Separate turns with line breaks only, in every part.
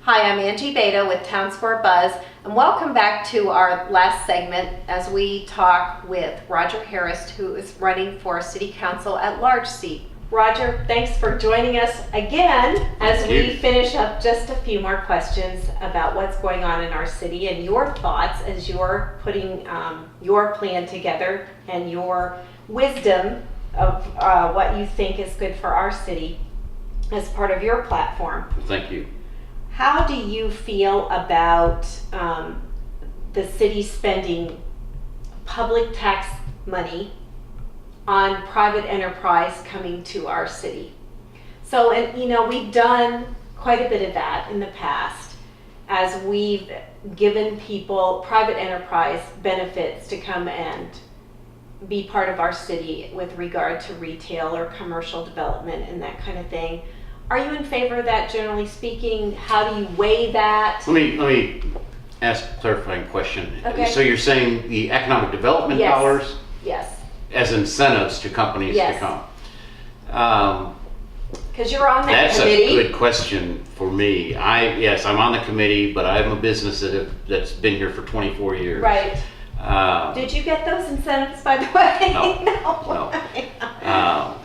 Hi, I'm Angie Beta with Town Square Buzz, and welcome back to our last segment as we talk with Roger Harris, who is running for City Council at Large seat. Roger, thanks for joining us again as we finish up just a few more questions about what's going on in our city and your thoughts as you're putting your plan together and your wisdom of what you think is good for our city as part of your platform.
Thank you.
How do you feel about the city spending public tax money on private enterprise coming to our city? So, and you know, we've done quite a bit of that in the past as we've given people, private enterprise, benefits to come and be part of our city with regard to retail or commercial development and that kind of thing. Are you in favor of that, generally speaking? How do you weigh that?
Let me ask a clarifying question.
Okay.
So you're saying the economic development
Yes.
dollars
Yes.
as incentives to companies
Yes.
to come?
Because you're on that
That's
committee.
a good question for me. Yes, I'm on the committee, but I'm a business that's been here for 24 years.
Right. Did you get those incentives, by the way?
No.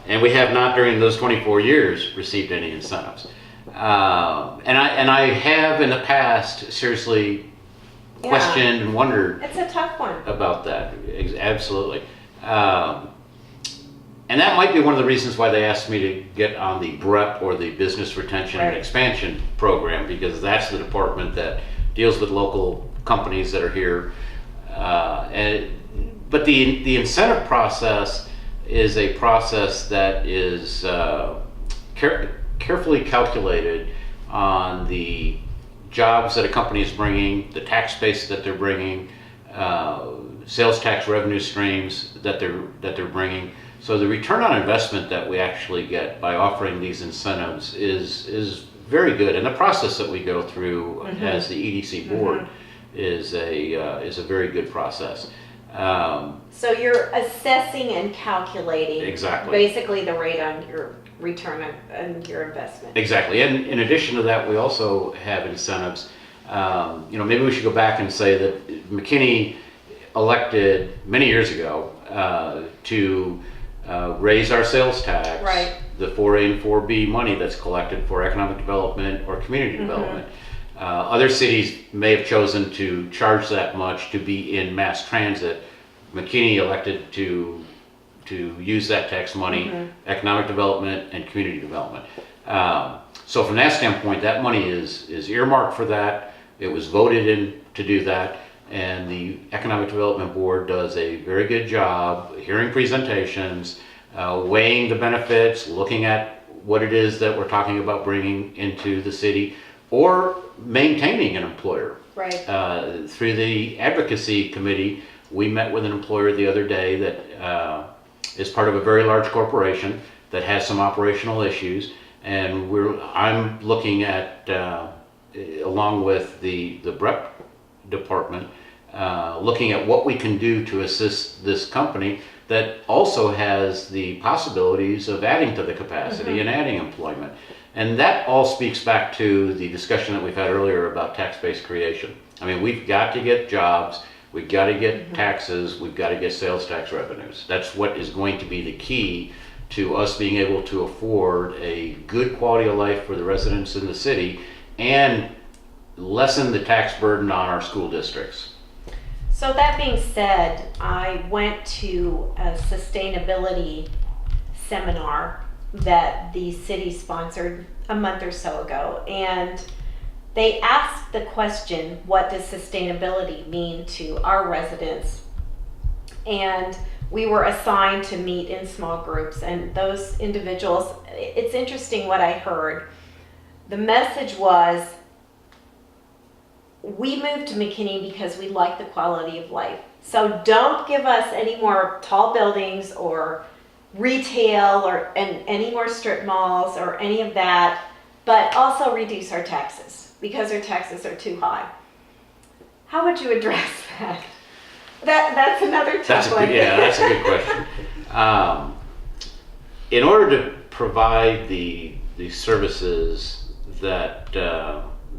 And we have not, during those 24 years, received any incentives. And I have in the past seriously questioned and wondered
It's a tough one.
about that. Absolutely. And that might be one of the reasons why they asked me to get on the BREP, or the Business Retention and
Right.
Expansion Program, because that's the department that deals with local companies that are here. But the incentive process is a process that is carefully calculated on the jobs that a company is bringing, the tax base that they're bringing, sales tax revenue streams that they're bringing. So the return on investment that we actually get by offering these incentives is very good, and the process that we go through as the EDC board is a very good process.
So you're assessing and calculating
Exactly.
basically the rate on your return on your investment.
Exactly, and in addition to that, we also have incentives. Maybe we should go back and say that McKinney elected many years ago to raise our sales tax,
Right.
the 4A and 4B money that's collected for economic development or community development. Other cities may have chosen to charge that much to be in mass transit. McKinney elected to use that tax money, economic development and community development. So from that standpoint, that money is earmarked for that. It was voted in to do that, and the Economic Development Board does a very good job hearing presentations, weighing the benefits, looking at what it is that we're talking about bringing into the city, or maintaining an employer.
Right.
Through the advocacy committee, we met with an employer the other day that is part of a very large corporation that has some operational issues, and I'm looking at, along with the BREP department, looking at what we can do to assist this company that also has the possibilities of adding to the capacity and adding employment. And that all speaks back to the discussion that we've had earlier about tax-based creation. I mean, we've got to get jobs, we've got to get taxes, we've got to get sales tax revenues. That's what is going to be the key to us being able to afford a good quality of life for the residents in the city and lessen the tax burden on our school districts.
So that being said, I went to a sustainability seminar that the city sponsored a month or so ago, and they asked the question, what does sustainability mean to our residents? And we were assigned to meet in small groups, and those individuals, it's interesting what I heard. The message was, we moved to McKinney because we like the quality of life. So don't give us any more tall buildings or retail and any more strip malls or any of that, but also reduce our taxes because our taxes are too high. How would you address that? That's another tough one.
That's a good question. In order to provide the services that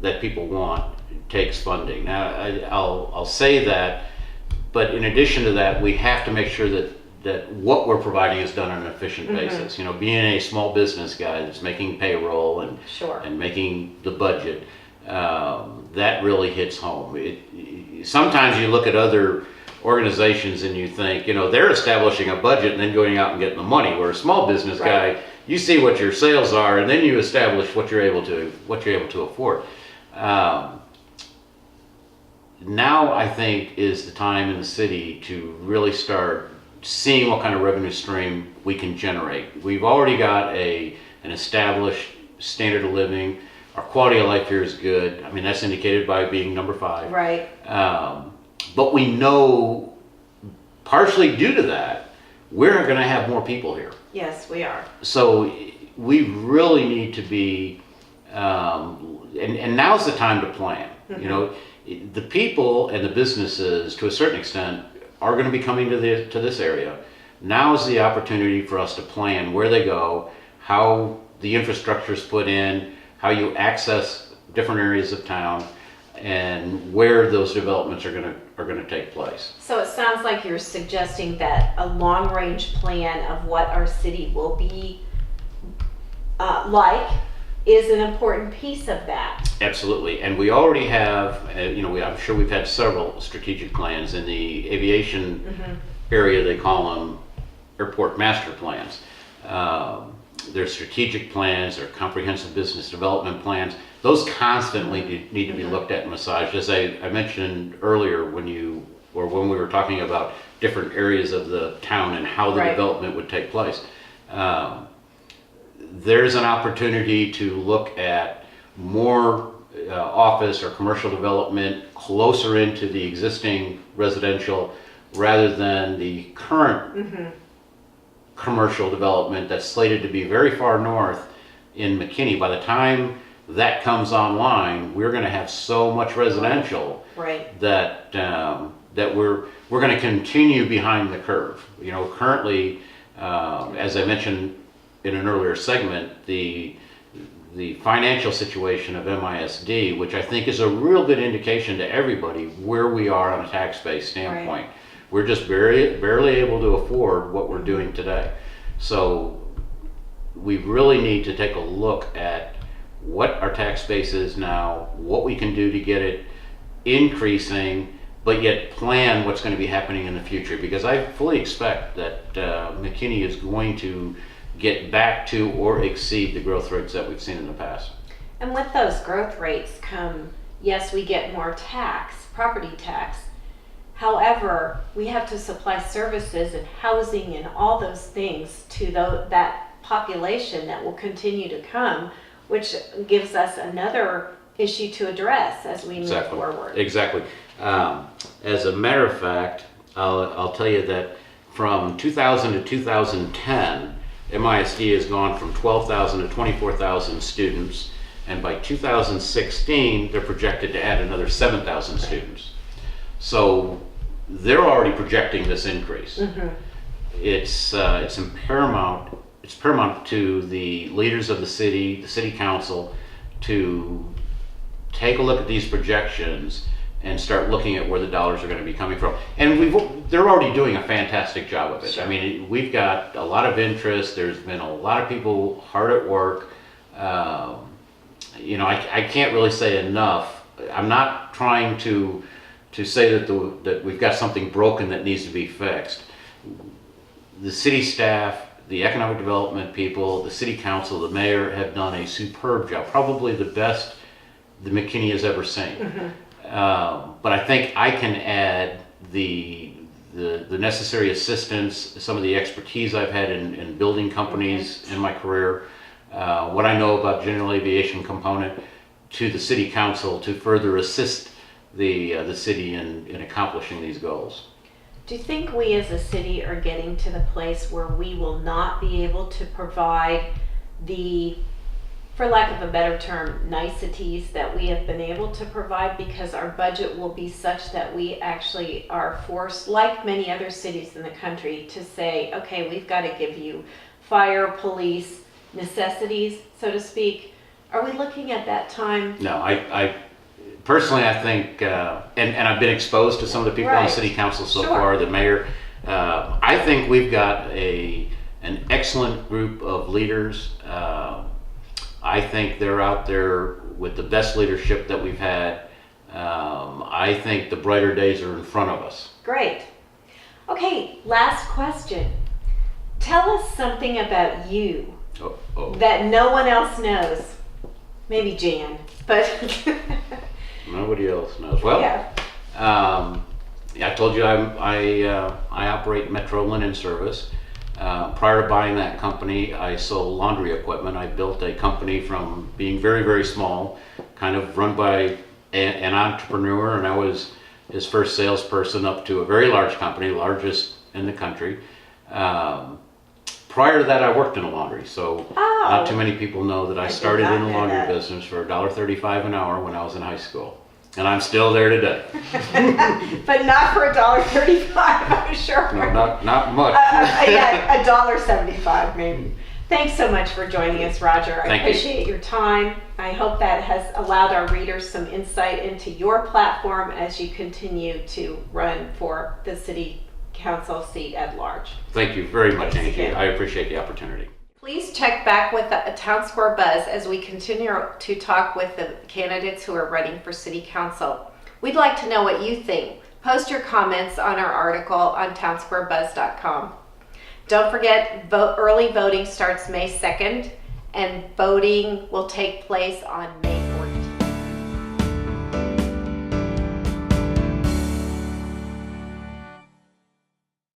that people want takes funding. Now, I'll say that, but in addition to that, we have to make sure that what we're providing is done on an efficient basis. You know, being a small business guy that's making payroll and
Sure.
and making the budget, that really hits home. Sometimes you look at other organizations and you think, you know, they're establishing a budget and then going out and getting the money. Where a small business
Right.
guy, you see what your sales are and then you establish what you're able to afford. Now I think is the time in the city to really start seeing what kind of revenue stream we can generate. We've already got an established standard of living. Our quality of life here is good. I mean, that's indicated by being number 5.
Right.
But we know, partially due to that, we're going to have more people here.
Yes, we are.
So we really need to be, and now's the time to plan. You know, the people and the businesses, to a certain extent, are going to be coming to this area. Now is the opportunity for us to plan where they go, how the infrastructure is put in, how you access different areas of town, and where those developments are going to take place.
So it sounds like you're suggesting that a long-range plan of what our city will be like is an important piece of that.
Absolutely, and we already have, I'm sure we've had several strategic plans in the aviation area. They call them airport master plans. There's strategic plans, there are comprehensive business development plans. Those constantly need to be looked at and massaged. As I mentioned earlier when we were talking about different areas of the town and how the
Right.
development would take place. There's an opportunity to look at more office or commercial development closer into the existing residential rather than the current commercial development that's slated to be very far north in McKinney. By the time that comes online, we're going to have so much residential
Right.
that we're going to continue behind the curve. You know, currently, as I mentioned in an earlier segment, the financial situation of MISD, which I think is a real good indication to everybody where we are on a tax base standpoint.
Right.
We're just barely able to afford what we're doing today. So we really need to take a look at what our tax base is now, what we can do to get it increasing, but yet plan what's going to be happening in the future. Because I fully expect that McKinney is going to get back to or exceed the growth rates that we've seen in the past.
And with those growth rates come, yes, we get more property tax. However, we have to supply services and housing and all those things to that population that will continue to come, which gives us another issue to address as we move forward.
Exactly. As a matter of fact, I'll tell you that from 2000 to 2010, MISD has gone from 12,000 to 24,000 students, and by 2016, they're projected to add another 7,000 students. So they're already projecting this increase. It's paramount to the leaders of the city council, to take a look at these projections and start looking at where the dollars are going to be coming from. And they're already doing a fantastic job of it.
Sure.
I mean, we've got a lot of interest. There's been a lot of people hard at work. I can't really say enough. I'm not trying to say that we've got something broken that needs to be fixed. The city staff, the economic development people, the city council, the mayor have done a superb job, probably the best the McKinney has ever seen. But I think I can add the necessary assistance, some of the expertise I've had in building companies in my career, what I know about general aviation component, to the city council to further assist the city in accomplishing these goals.
Do you think we as a city are getting to the place where we will not be able to provide the, for lack of a better term, niceties that we have been able to provide because our budget will be such that we actually are forced, like many other cities in the country, to say, okay, we've got to give you fire, police, necessities, so to speak. Are we looking at that time?
No, I personally, I think, and I've been exposed to some of the people on
Right.
the city council so
Sure.
far, the mayor. I think we've got an excellent group of leaders. I think they're out there with the best leadership that we've had. I think the brighter days are in front of us.
Great. Okay, last question. Tell us something about you
Oh,
that no one else knows. Maybe Jan, but
nobody else knows. Well,
yeah.
I told you I operate Metro Linen Service. Prior to buying that company, I sold laundry equipment. I built a company from being very, very small, kind of run by an entrepreneur, and I was his first salesperson up to a very large company, largest in the country. Prior to that, I worked in a laundry, so
Oh.
not too many people know that I
did
started
not
in the
know
laundry
that.
business for $1.35 an hour when I was in high school. And I'm still there today.
But not for $1.35, I'm sure.
No, not much.
Yeah, $1.75 maybe. Thanks so much for joining us, Roger. I
Thank you.
appreciate your time. I hope that has allowed our readers some insight into your platform as you continue to run for the city council seat at large.
Thank you very much,
Thanks
Angie.
again.
I appreciate the opportunity.
Please check back with the Town Square Buzz as we continue to talk with the candidates who are running for city council. We'd like to know what you think. Post your comments on our article on townsquarebuzz.com. Don't forget, early voting starts May 2nd, and voting will take place on May